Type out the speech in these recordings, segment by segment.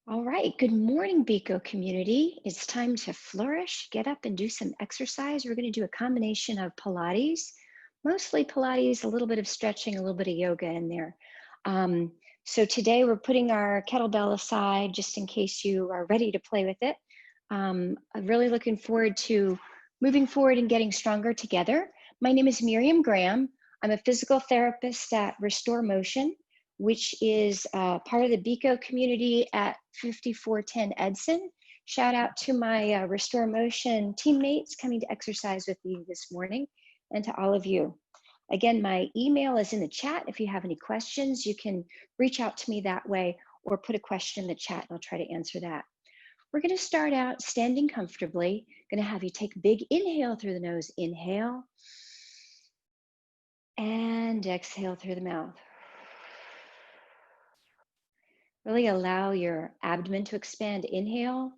All right, good morning, Bico community. It's time to flourish, get up and do some exercise. We're going to do a combination of Pilates, mostly Pilates, a little bit of stretching, a little bit of yoga in there. So today we're putting our kettlebell aside just in case you are ready to play with it. I'm really looking forward to moving forward and getting stronger together. My name is Miriam Graham. I'm a physical therapist at Restore Motion, which is part of the Bico community at 5410 Edson. Shout out to my Restore Motion teammates coming to exercise with me this morning, and to all of you. Again, my email is in the chat. If you have any questions, you can reach out to me that way or put a question in the chat and I'll try to answer that. We're going to start out standing comfortably. Going to have you take a big inhale through the nose. Inhale. And exhale through the mouth. Really allow your abdomen to expand. Inhale.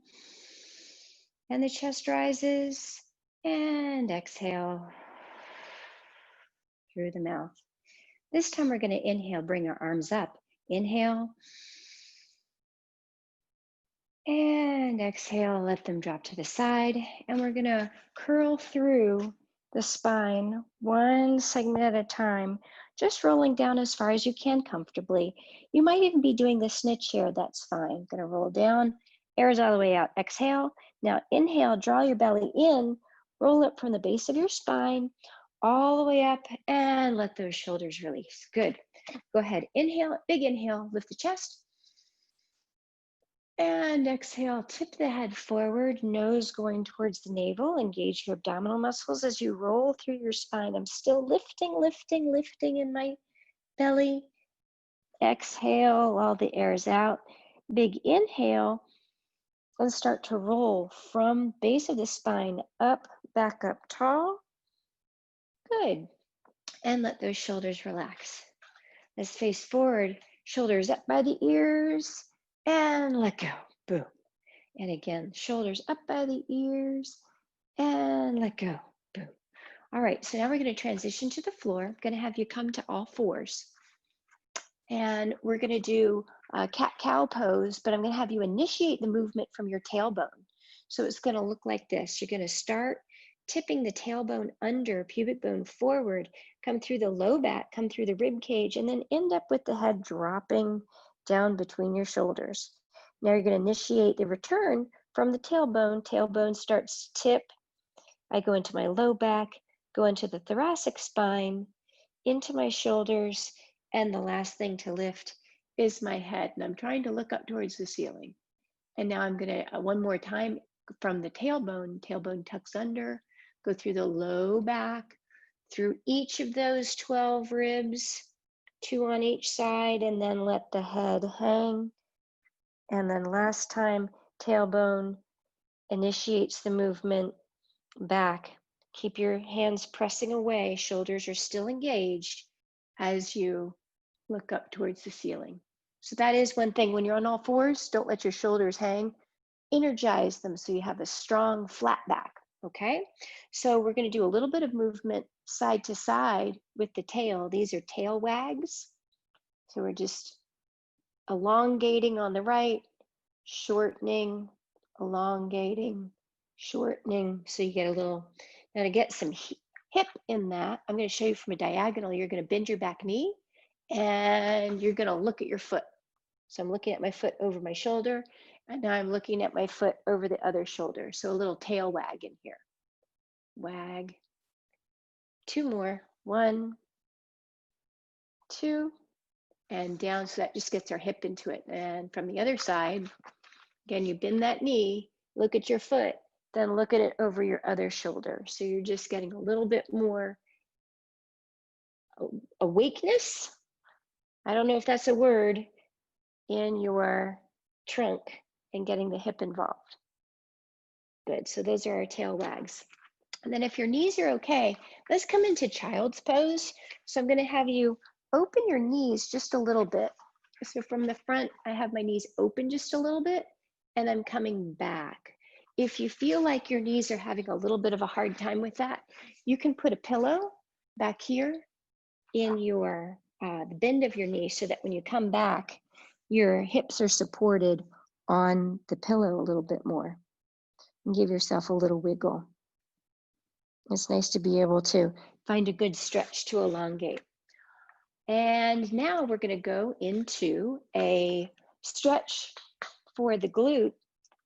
And the chest rises. And exhale through the mouth. This time we're going to inhale, bring our arms up. Inhale. And exhale, let them drop to the side. And we're going to curl through the spine, one segment at a time, just rolling down as far as you can comfortably. You might even be doing the snitch here. That's fine. Going to roll down, air's all the way out. Exhale. Now inhale, draw your belly in, roll up from the base of your spine, all the way up, and let those shoulders release. Good. Go ahead. Inhale, big inhale, lift the chest. And exhale, tip the head forward, nose going towards the navel. Engage your abdominal muscles as you roll through your spine. I'm still lifting, lifting, lifting in my belly. Exhale while the air is out. Big inhale and start to roll from base of the spine up, back up tall. Good. And let those shoulders relax. Let's face forward, shoulders up by the ears. And let go, boom. And again, shoulders up by the ears and let go, boom. All right, so now we're gonna transition to the floor. I'm gonna have you come to all fours. And we're gonna do a cat-cow pose, but I'm gonna have you initiate the movement from your tailbone. So it's gonna look like this. You're gonna start tipping the tailbone under, pubic bone forward, come through the low back, come through the rib cage, and then end up with the head dropping down between your shoulders. Now you're going to initiate the return from the tailbone. Tailbone starts to tip. I go into my low back, go into the thoracic spine, into my shoulders, and the last thing to lift is my head. And I'm trying to look up towards the ceiling. And now I'm going to, one more time, from the tailbone tucks under, go through the low back, through each of those 12 ribs, 2 on each side, and then let the head hang. And then last time, tailbone initiates the movement back. Keep your hands pressing away, shoulders are still engaged as you look up towards the ceiling. So that is one thing. When you're on all fours, don't let your shoulders hang. Energize them so you have a strong flat back, okay? So we're going to do a little bit of movement side to side with the tail. These are tail wags. So we're just elongating on the right, shortening, elongating, shortening. So you get a little, now to get some hip in that, I'm going to show you from a diagonal. You're going to bend your back knee and you're going to look at your foot. So I'm looking at my foot over my shoulder, and now I'm looking at my foot over the other shoulder. So a little tail wag in here. Wag. 2 more. 1, 2, and down. So that just gets our hip into it. And from the other side, again, you bend that knee, look at your foot, then look at it over your other shoulder. So you're just getting a little bit more awakeness. I don't know if that's a word, in your trunk and getting the hip involved. Good, so those are our tail wags. And then if your knees are okay, let's come into child's pose. So I'm gonna have you open your knees just a little bit. So from the front, I have my knees open just a little bit, and I'm coming back. If you feel like your knees are having a little bit of a hard time with that, you can put a pillow back here in your the bend of your knee so that when you come back, your hips are supported on the pillow a little bit more and give yourself a little wiggle. It's nice to be able to find a good stretch to elongate. And now we're going to go into a stretch for the glute.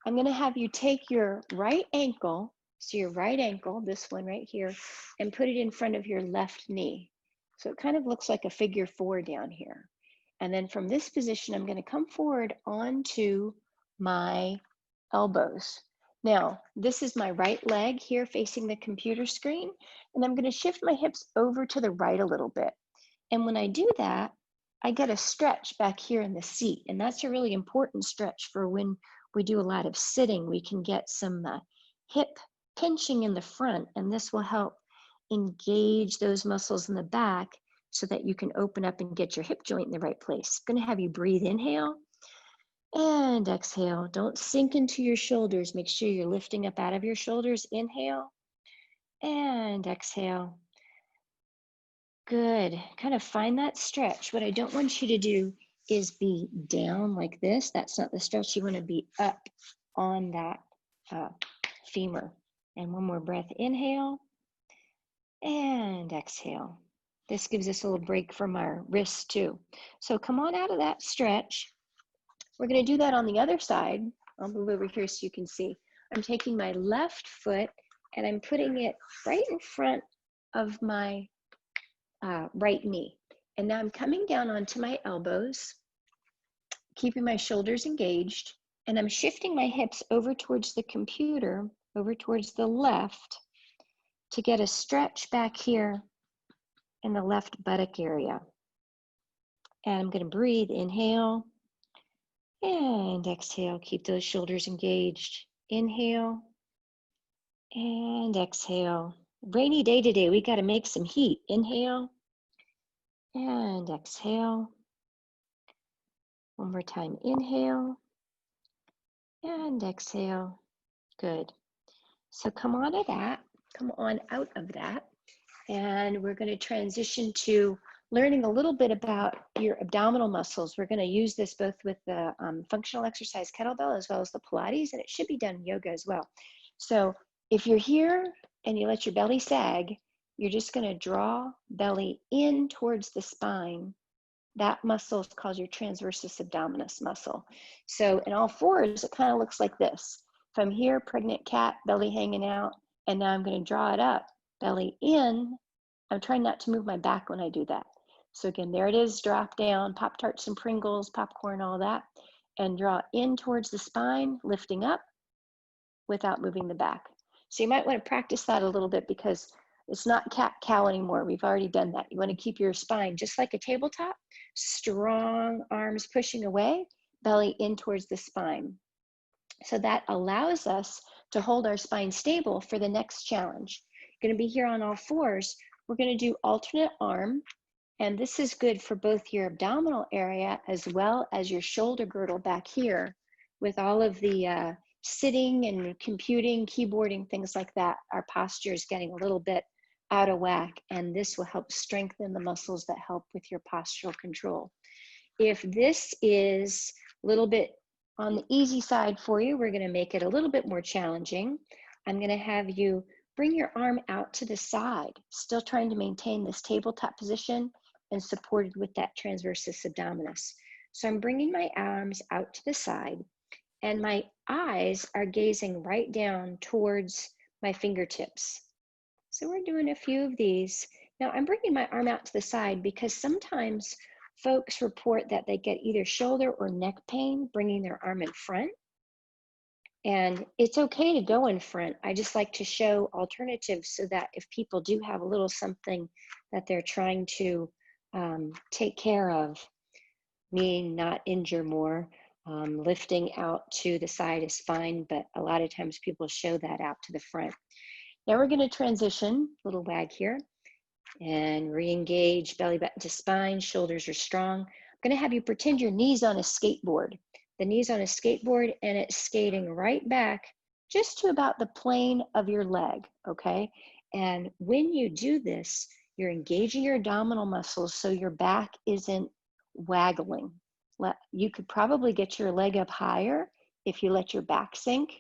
I'm going to have you take your right ankle, so your right ankle, this one right here, and put it in front of your left knee. So it kind of looks like a figure 4 down here. And then from this position, I'm going to come forward onto my elbows. Now, this is my right leg here facing the computer screen, and I'm going to shift my hips over to the right a little bit. And when I do that, I get a stretch back here in the seat, and that's a really important stretch for when we do a lot of sitting. We can get some hip pinching in the front, and this will help engage those muscles in the back so that you can open up and get your hip joint in the right place. I'm going to have you breathe, inhale and exhale. Don't sink into your shoulders. Make sure you're lifting up out of your shoulders. Inhale and exhale. Good. Kind of find that stretch. What I don't want you to do is be down like this. That's not the stretch. You want to be up on that femur. And one more breath. Inhale and exhale. This gives us a little break from our wrists too. So come on out of that stretch. We're going to do that on the other side. I'll move over here so you can see. I'm taking my left foot and I'm putting it right in front of my right knee. And now I'm coming down onto my elbows, keeping my shoulders engaged, and I'm shifting my hips over towards the computer, over towards the left, to get a stretch back here in the left buttock area. And I'm going to breathe, inhale and exhale. Keep those shoulders engaged. Inhale and exhale. Rainy day today, we got to make some heat. Inhale and exhale. One more time, inhale and exhale. Good. So come on out of that, and we're going to transition to learning a little bit about your abdominal muscles. We're going to use this both with the functional exercise kettlebell as well as the Pilates, and it should be done in yoga as well. So if you're here and you let your belly sag, you're just going to draw belly in towards the spine. That muscle is called your transversus abdominis muscle. So in all fours, it kind of looks like this. If I'm here, pregnant cat, belly hanging out, and now I'm going to draw it up, belly in. I'm trying not to move my back when I do that. So again, there it is, drop down, Pop-Tarts and Pringles, popcorn, all that, and draw in towards the spine, lifting up without moving the back. So you might want to practice that a little bit because it's not cat-cow anymore. We've already done that. You want to keep your spine just like a tabletop, strong arms pushing away, belly in towards the spine. So that allows us to hold our spine stable for the next challenge. Going to be here on all fours. We're going to do alternate arm, and this is good for both your abdominal area as well as your shoulder girdle back here. With all of the sitting and computing, keyboarding, things like that, our posture is getting a little bit out of whack, and this will help strengthen the muscles that help with your postural control. If this is a little bit on the easy side for you, we're going to make it a little bit more challenging. I'm going to have you bring your arm out to the side, still trying to maintain this tabletop position and supported with that transversus abdominis. So I'm bringing my arms out to the side, and my eyes are gazing right down towards my fingertips. So we're doing a few of these. Now I'm bringing my arm out to the side because sometimes folks report that they get either shoulder or neck pain bringing their arm in front. And it's okay to go in front. I just like to show alternatives so that if people do have a little something that they're trying to take care of, meaning not injure more, lifting out to the side is fine, but a lot of times people show that out to the front. Now we're going to transition, little wag here, and re-engage belly button to spine, shoulders are strong. I'm going to have you pretend your knees on a skateboard. The knees on a skateboard, and it's skating right back just to about the plane of your leg, okay? And when you do this, you're engaging your abdominal muscles so your back isn't waggling. You could probably get your leg up higher if you let your back sink,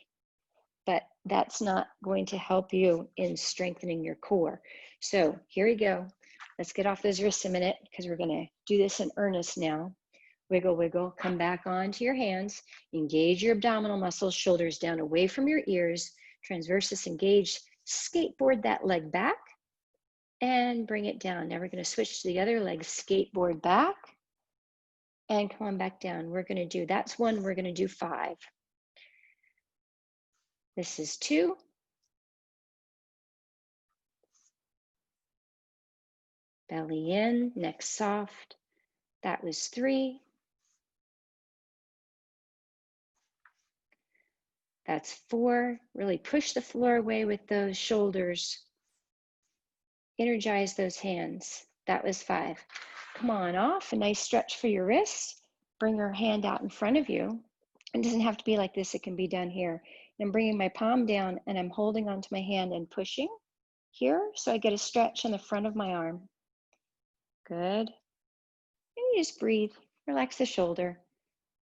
but that's not going to help you in strengthening your core. So here we go. Let's get off those wrists a minute because we're gonna do this in earnest now. Wiggle, wiggle, come back onto your hands. Engage your abdominal muscles, shoulders down away from your ears. Transversus engaged. Skateboard that leg back and bring it down. Now we're gonna switch to the other leg, skateboard back and come on back down. We're gonna do, that's 1, we're gonna do 5. This is 2. Belly in, neck soft. That was 3. That's 4. Really push the floor away with those shoulders. Energize those hands. That was 5. Come on off, a nice stretch for your wrists. Bring your hand out in front of you. It doesn't have to be like this, it can be done here. And I'm bringing my palm down and I'm holding onto my hand and pushing here so I get a stretch in the front of my arm. Good. And you just breathe, relax the shoulder.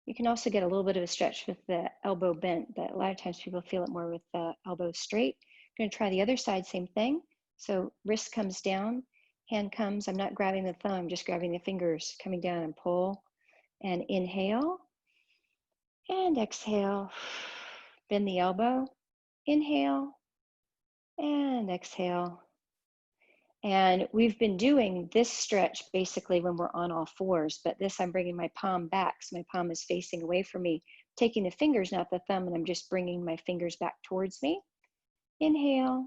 You can also get a little bit of a stretch with the elbow bent, but a lot of times people feel it more with the elbow straight. I'm going to try the other side, same thing. So wrist comes down, hand comes, I'm not grabbing the thumb, I'm just grabbing the fingers, coming down and pull. And inhale, and exhale. Bend the elbow, inhale, and exhale. And we've been doing this stretch basically when we're on all fours, but this I'm bringing my palm back, so my palm is facing away from me, taking the fingers, not the thumb, and I'm just bringing my fingers back towards me. Inhale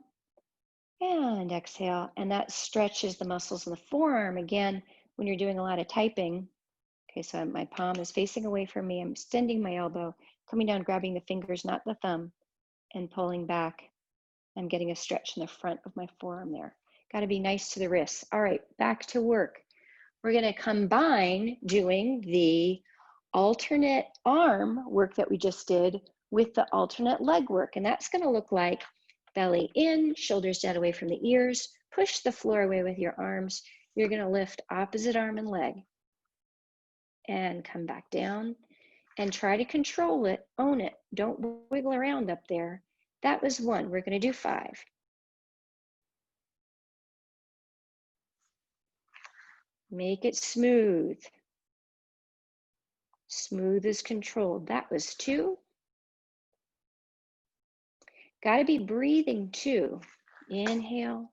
and exhale, and that stretches the muscles in the forearm. Again, when you're doing a lot of typing, okay, so my palm is facing away from me, I'm extending my elbow, coming down, grabbing the fingers, not the thumb, and pulling back. I'm getting a stretch in the front of my forearm there. Got to be nice to the wrists. All right, back to work. We're going to combine doing the alternate arm work that we just did with the alternate leg work. And that's going to look like belly in, shoulders down away from the ears, push the floor away with your arms. You're going to lift opposite arm and leg and come back down and try to control it, own it. Don't wiggle around up there. That was 1. We're going to do 5. Make it smooth. Smooth as controlled. That was 2. Got to be breathing too. Inhale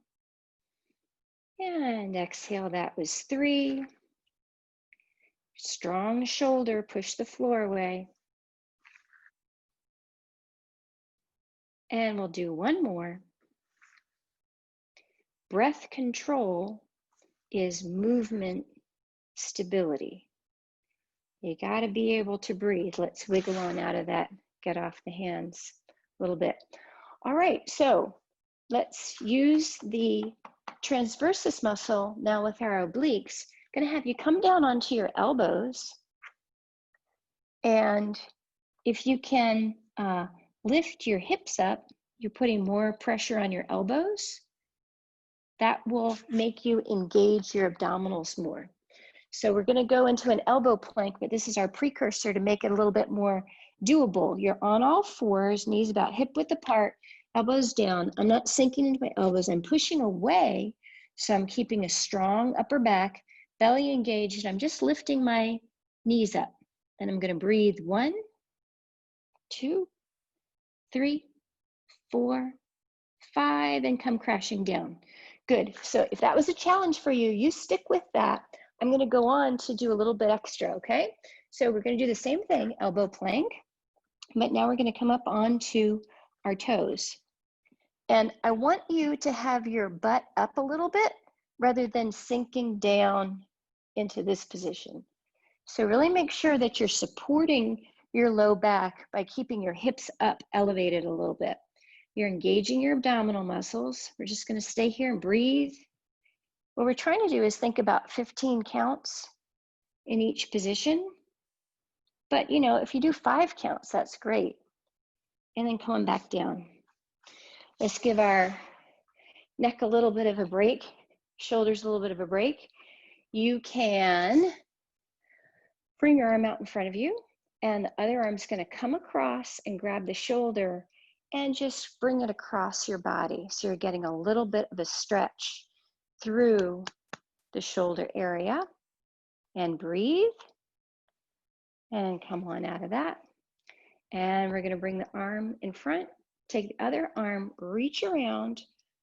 and exhale. That was 3. Strong shoulder, push the floor away. And we'll do 1 more. Breath control is movement stability. You got to be able to breathe. Let's wiggle on out of that. Get off the hands a little bit. All right, so let's use the transversus muscle now with our obliques. I'm going to have you come down onto your elbows. And if you can lift your hips up, you're putting more pressure on your elbows. That will make you engage your abdominals more. So we're going to go into an elbow plank, but this is our precursor to make it a little bit more doable. You're on all fours, knees about hip width apart, elbows down. I'm not sinking into my elbows. I'm pushing away, so I'm keeping a strong upper back, belly engaged. I'm just lifting my knees up. And I'm going to breathe 1, 2, 3, 4, 5, and come crashing down. Good. So if that was a challenge for you, you stick with that. I'm going to go on to do a little bit extra, okay? So we're going to do the same thing, elbow plank, but now we're going to come up onto our toes. And I want you to have your butt up a little bit rather than sinking down into this position. So really make sure that you're supporting your low back by keeping your hips up, elevated a little bit. You're engaging your abdominal muscles. We're just going to stay here and breathe. What we're trying to do is think about 15 counts in each position. But you know, if you do 5 counts, that's great. And then coming back down. Let's give our neck a little bit of a break, shoulders a little bit of a break. You can bring your arm out in front of you. And the other arm's going to come across and grab the shoulder and just bring it across your body. So you're getting a little bit of a stretch through the shoulder area. And breathe. And come on out of that. And we're going to bring the arm in front. Take the other arm, reach around,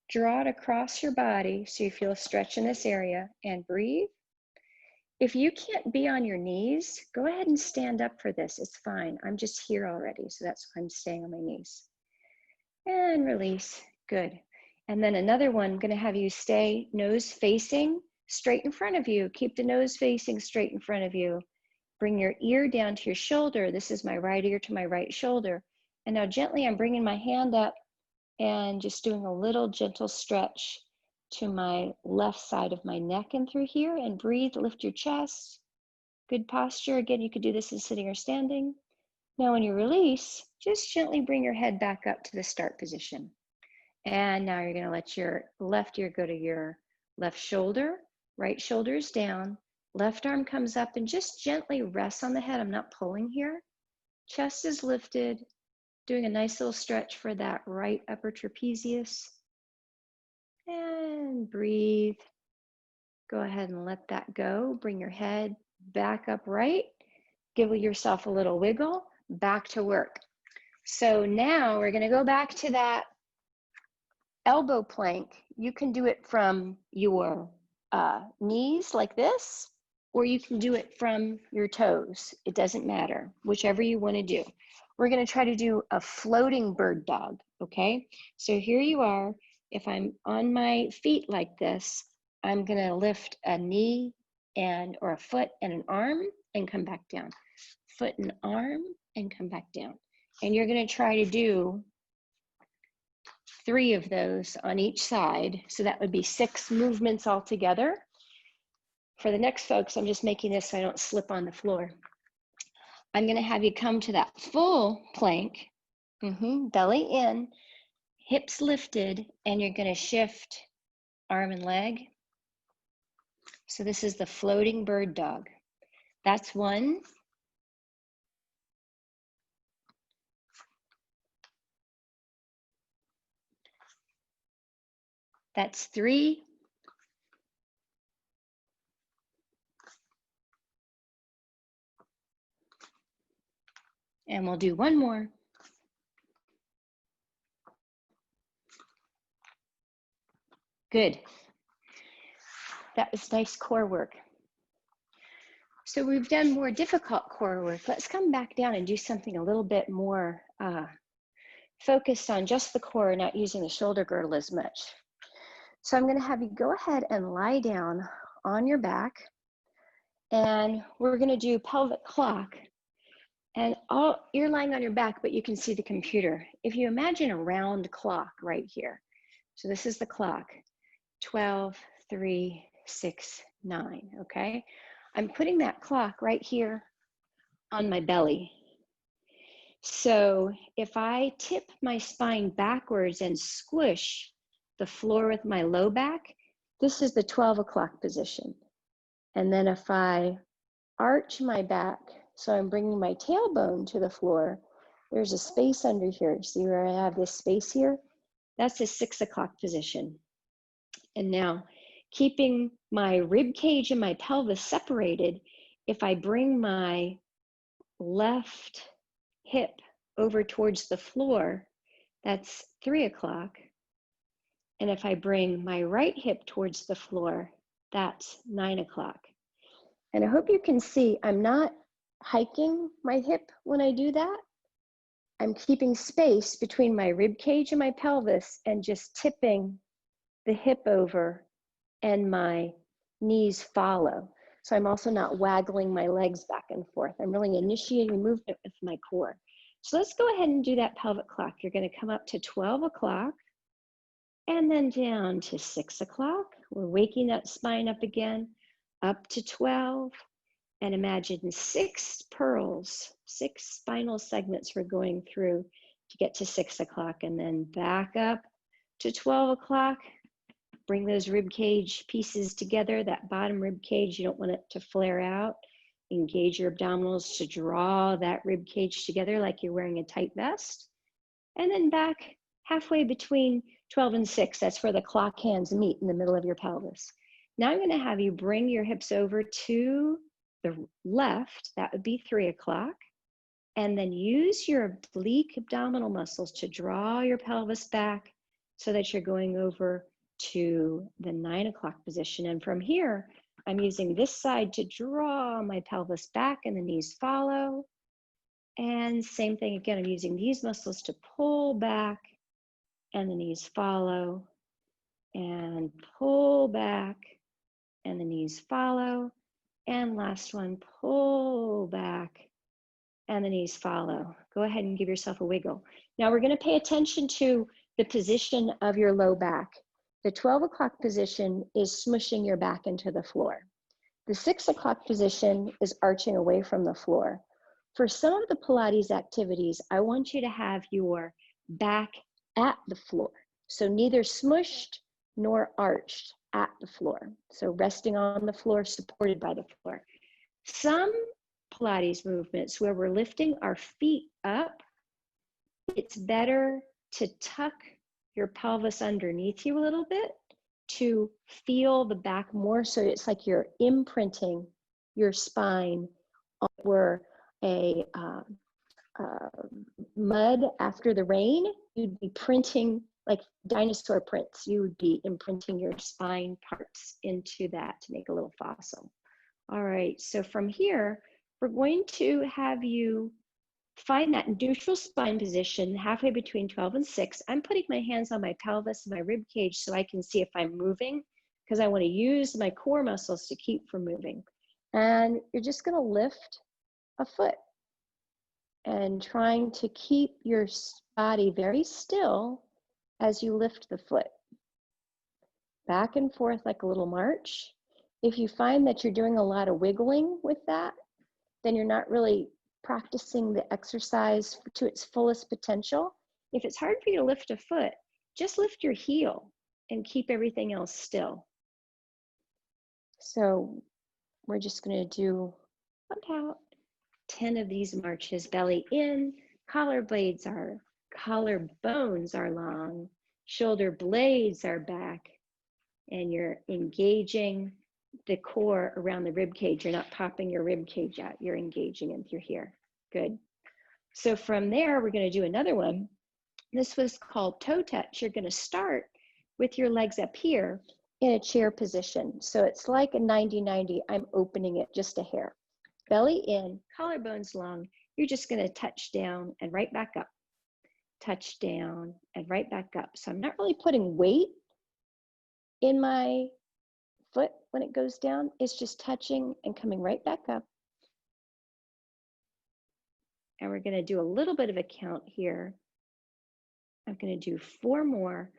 draw it across your body so you feel a stretch in this area, and breathe. If you can't be on your knees, go ahead and stand up for this. It's fine. I'm just here already, so that's why I'm staying on my knees. And release. Good. And then another one, I'm going to have you stay nose facing straight in front of you. Keep the nose facing straight in front of you. Bring your ear down to your shoulder. This is my right ear to my right shoulder. And now gently, I'm bringing my hand up and just doing a little gentle stretch to my left side of my neck and through here, and breathe, lift your chest. Good posture. Again, you could do this in sitting or standing. Now when you release, just gently bring your head back up to the start position. And now you're going to let your left ear go to your left shoulder, right shoulder's down, left arm comes up and just gently rests on the head. I'm not pulling here. Chest is lifted, doing a nice little stretch for that right upper trapezius. And breathe. Go ahead and let that go. Bring your head back upright. Give yourself a little wiggle. Back to work. So now we're going to go back to that elbow plank. You can do it from your knees like this, or you can do it from your toes. It doesn't matter, whichever you want to do. We're going to try to do a floating bird dog, okay? So here you are. If I'm on my feet like this, I'm going to lift a knee and or a foot and an arm and come back down. Foot and arm and come back down. And you're going to try to do 3 of those on each side. So that would be 6 movements altogether. For the next folks, I'm just making this so I don't slip on the floor. I'm going to have you come to that full plank, belly in, hips lifted, and you're going to shift arm and leg. So this is the floating bird dog. That's 1. That's 3. And we'll do 1 more. Good. That was nice core work. So we've done more difficult core work. Let's come back down and do something a little bit more focused on just the core, not using the shoulder girdle as much. So I'm going to have you go ahead and lie down on your back, and we're going to do pelvic clock. And you're lying on your back, but you can see the computer. If you imagine a round clock right here. So this is the clock, 12, 3, 6, 9, okay? I'm putting that clock right here on my belly. So if I tip my spine backwards and squish the floor with my low back, this is the 12 o'clock position. And then if I arch my back, so I'm bringing my tailbone to the floor, there's a space under here. See where I have this space here? That's a 6 o'clock position. And now, keeping my rib cage and my pelvis separated, if I bring my left hip over towards the floor, that's 3 o'clock. And if I bring my right hip towards the floor, that's 9 o'clock. And I hope you can see I'm not hiking my hip when I do that. I'm keeping space between my rib cage and my pelvis and just tipping the hip over and my knees follow. So I'm also not waggling my legs back and forth. I'm really initiating movement with my core. So let's go ahead and do that pelvic clock. You're going to come up to 12 o'clock and then down to 6 o'clock. We're waking that spine up again, up to 12. And imagine 6 pearls, 6 spinal segments we're going through to get to 6 o'clock, and then back up to 12 o'clock. Bring those rib cage pieces together, that bottom rib cage, you don't want it to flare out. Engage your abdominals to draw that rib cage together like you're wearing a tight vest. And then back halfway between 12 and 6, that's where the clock hands meet in the middle of your pelvis. Now I'm going to have you bring your hips over to the left, that would be 3 o'clock, and then use your oblique abdominal muscles to draw your pelvis back so that you're going over to the 9 o'clock position. And from here, I'm using this side to draw my pelvis back and the knees follow. And same thing again, I'm using these muscles to pull back and the knees follow, and pull back and the knees follow. And last one, pull back and the knees follow. Go ahead and give yourself a wiggle. Now we're going to pay attention to the position of your low back. The 12 o'clock position is smushing your back into the floor. The 6 o'clock position is arching away from the floor. For some of the Pilates activities, I want you to have your back at the floor. So neither smushed nor arched, at the floor. So resting on the floor, supported by the floor. Some Pilates movements where we're lifting our feet up, it's better to tuck your pelvis underneath you a little bit to feel the back more, so it's like you're imprinting your spine where a mud after the rain, you'd be printing like dinosaur prints. You would be imprinting your spine parts into that to make a little fossil. All right, so from here, we're going to have you find that neutral spine position halfway between 12 and 6. I'm putting my hands on my pelvis and my rib cage so I can see if I'm moving, because I want to use my core muscles to keep from moving. And you're just going to lift a foot and trying to keep your body very still as you lift the foot. Back and forth like a little march. If you find that you're doing a lot of wiggling with that, then you're not really practicing the exercise to its fullest potential. If it's hard for you to lift a foot, just lift your heel and keep everything else still. So we're just going to do about 10 of these marches. Belly in, collarbones are long, shoulder blades are back, and you're engaging the core around the rib cage. You're not popping your rib cage out, you're engaging it through here. Good. So from there, we're going to do another one. This was called toe touch. You're going to start with your legs up here in a chair position. So it's like a 90-90. I'm opening it just a hair. Belly in, collarbones long. You're just going to touch down and right back up. Touch down and right back up. So I'm not really putting weight in my foot when it goes down. It's just touching and coming right back up. And we're going to do a little bit of a count here. I'm going to do 4 more.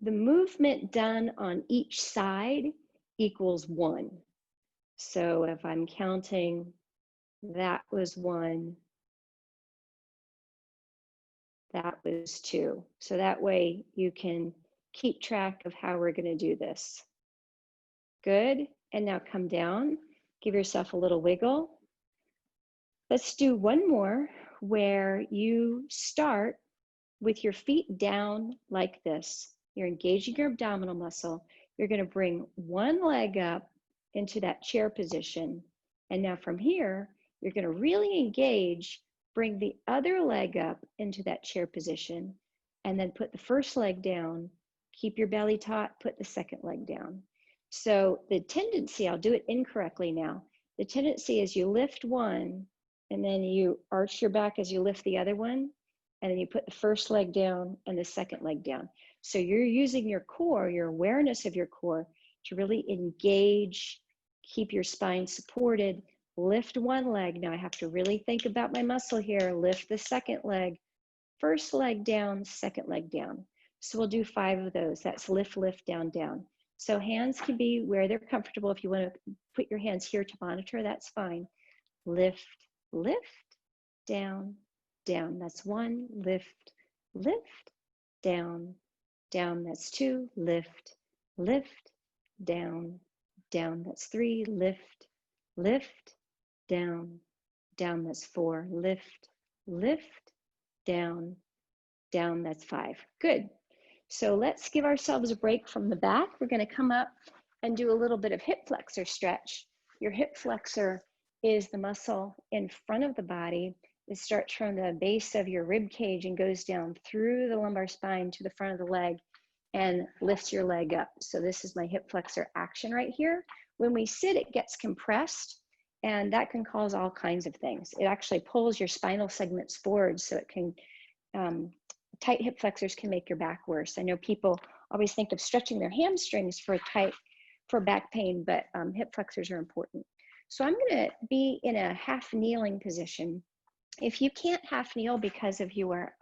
The movement done on each side equals 1. So if I'm counting, that was 1, that was 2. So that way you can keep track of how we're going to do this. Good. And now come down, give yourself a little wiggle. Let's do one more where you start with your feet down like this. You're engaging your abdominal muscle. You're going to bring one leg up into that chair position. And now from here, you're going to really engage, bring the other leg up into that chair position, and then put the first leg down, keep your belly taut, put the second leg down. So the tendency, I'll do it incorrectly now. The tendency is you lift one, and then you arch your back as you lift the other one, and then you put the first leg down and the second leg down. So you're using your core, your awareness of your core, to really engage, keep your spine supported, lift one leg. Now I have to really think about my muscle here. Lift the second leg, first leg down, second leg down. So we'll do 5 of those. That's lift, lift, down, down. So hands can be where they're comfortable. If you want to put your hands here to monitor, that's fine. Lift, lift, down, down. That's 1. Lift, lift, down, down. That's 2. Lift, lift, down, down. That's 3. Lift, lift, down, down, that's 4. Lift, lift, down, down, that's 5. Good. So let's give ourselves a break from the back. We're going to come up and do a little bit of hip flexor stretch. Your hip flexor is the muscle in front of the body. It starts from the base of your rib cage and goes down through the lumbar spine to the front of the leg and lifts your leg up. So this is my hip flexor action right here. When we sit, it gets compressed, and that can cause all kinds of things. It actually pulls your spinal segments forward, so it can, tight hip flexors can make your back worse. I know people always think of stretching their hamstrings for back pain, but hip flexors are important. So I'm gonna be in a half kneeling position. If you can't half kneel because of your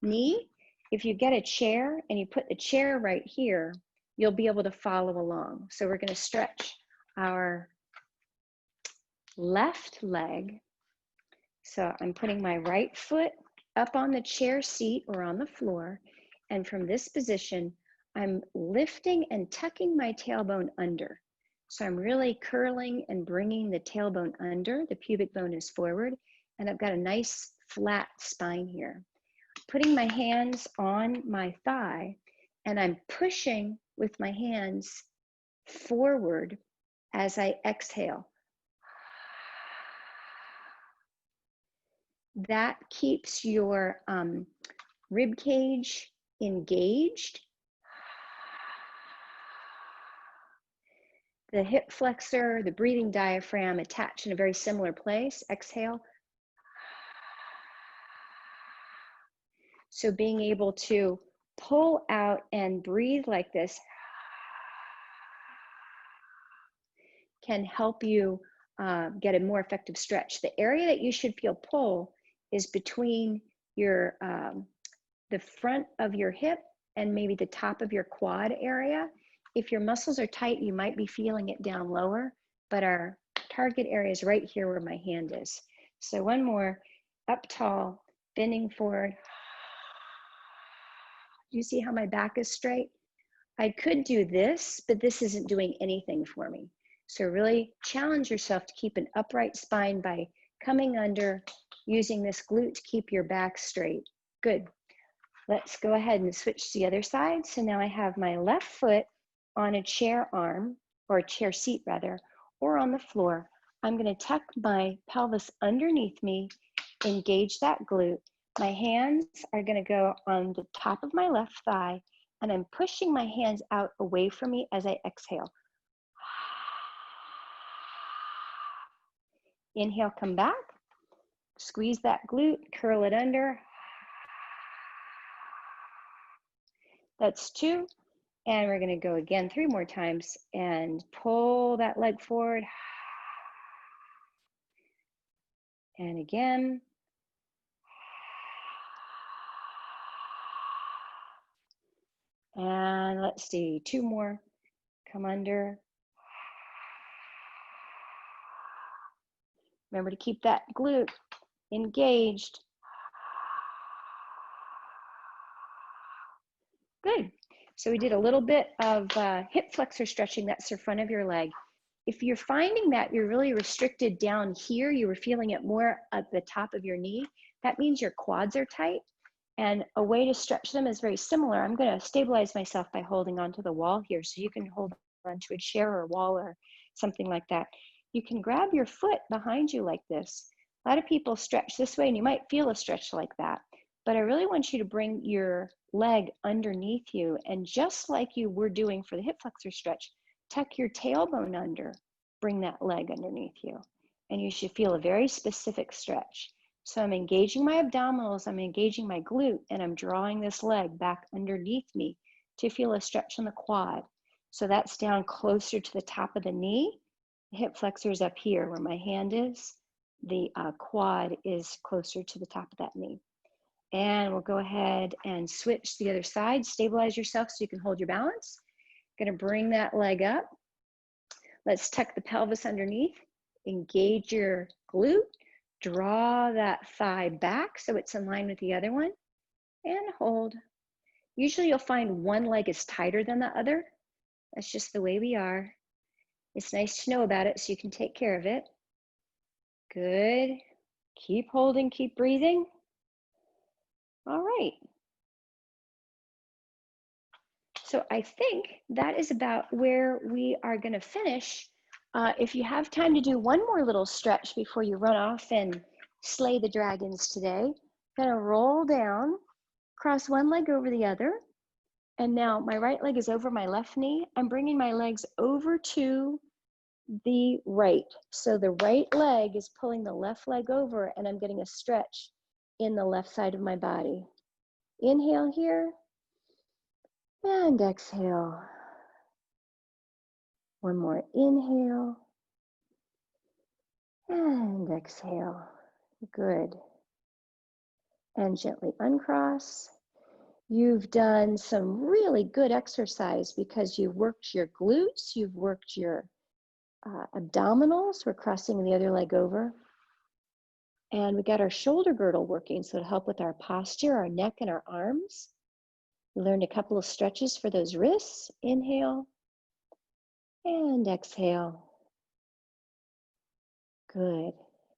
knee, if you get a chair and you put the chair right here, you'll be able to follow along. So we're going to stretch our left leg. So I'm putting my right foot up on the chair seat or on the floor. And from this position, I'm lifting and tucking my tailbone under. So I'm really curling and bringing the tailbone under. The pubic bone is forward, and I've got a nice flat spine here. Putting my hands on my thigh, and I'm pushing with my hands forward as I exhale. That keeps your rib cage engaged. The hip flexor, the breathing diaphragm attached in a very similar place. Exhale. So being able to pull out and breathe like this can help you get a more effective stretch. The area that you should feel pull is between your the front of your hip and maybe the top of your quad area. If your muscles are tight, you might be feeling it down lower, but our target area is right here where my hand is. So one more, up tall, bending forward. Do you see how my back is straight? I could do this, but this isn't doing anything for me. So really challenge yourself to keep an upright spine by coming under, using this glute to keep your back straight. Good. Let's go ahead and switch to the other side. So now I have my left foot on a chair arm, or a chair seat rather, or on the floor. I'm going to tuck my pelvis underneath me, engage that glute. My hands are going to go on the top of my left thigh, and I'm pushing my hands out away from me as I exhale. Inhale, come back. Squeeze that glute, curl it under. That's 2. And we're going to go again 3 more times and pull that leg forward. And again. And let's see, 2 more. Come under. Remember to keep that glute engaged. Good. So we did a little bit of hip flexor stretching. That's the front of your leg. If you're finding that you're really restricted down here, you were feeling it more at the top of your knee, that means your quads are tight. And a way to stretch them is very similar. I'm going to stabilize myself by holding onto the wall here. So you can hold onto a chair or a wall or something like that. You can grab your foot behind you like this. A lot of people stretch this way, and you might feel a stretch like that. But I really want you to bring your leg underneath you, and just like you were doing for the hip flexor stretch, tuck your tailbone under, bring that leg underneath you, and you should feel a very specific stretch. So I'm engaging my abdominals, I'm engaging my glute, and I'm drawing this leg back underneath me to feel a stretch in the quad. So that's down closer to the top of the knee. The hip flexor is up here where my hand is. The quad is closer to the top of that knee. And we'll go ahead and switch to the other side. Stabilize yourself so you can hold your balance. Gonna bring that leg up. Let's tuck the pelvis underneath. Engage your glute. Draw that thigh back so it's in line with the other one. And hold. Usually you'll find one leg is tighter than the other. That's just the way we are. It's nice to know about it so you can take care of it. Good. Keep holding, keep breathing. All right. So I think that is about where we are going to finish. If you have time to do one more little stretch before you run off and slay the dragons today, going to roll down, cross one leg over the other. And now my right leg is over my left knee. I'm bringing my legs over to the right. So the right leg is pulling the left leg over, and I'm getting a stretch in the left side of my body. Inhale here and exhale. One more inhale and exhale. Good. And gently uncross. You've done some really good exercise because you've worked your glutes, you've worked your abdominals. We're crossing the other leg over. And we got our shoulder girdle working, so it'll help with our posture, our neck, and our arms. We learned a couple of stretches for those wrists. Inhale and exhale. Good.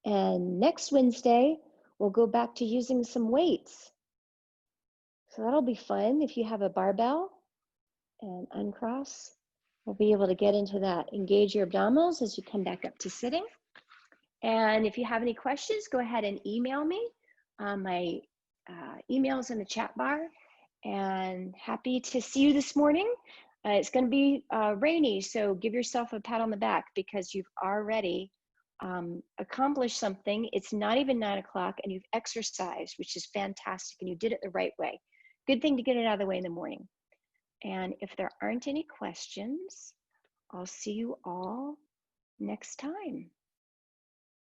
And next Wednesday, we'll go back to using some weights. So that'll be fun. If you have a barbell and uncross, we'll be able to get into that. Engage your abdominals as you come back up to sitting. And if you have any questions, go ahead and email me. My email is in the chat bar. And happy to see you this morning. It's going to be rainy, so give yourself a pat on the back because you've already accomplished something. It's not even 9 o'clock and you've exercised, which is fantastic, and you did it the right way. Good thing to get it out of the way in the morning. And if there aren't any questions, I'll see you all next time.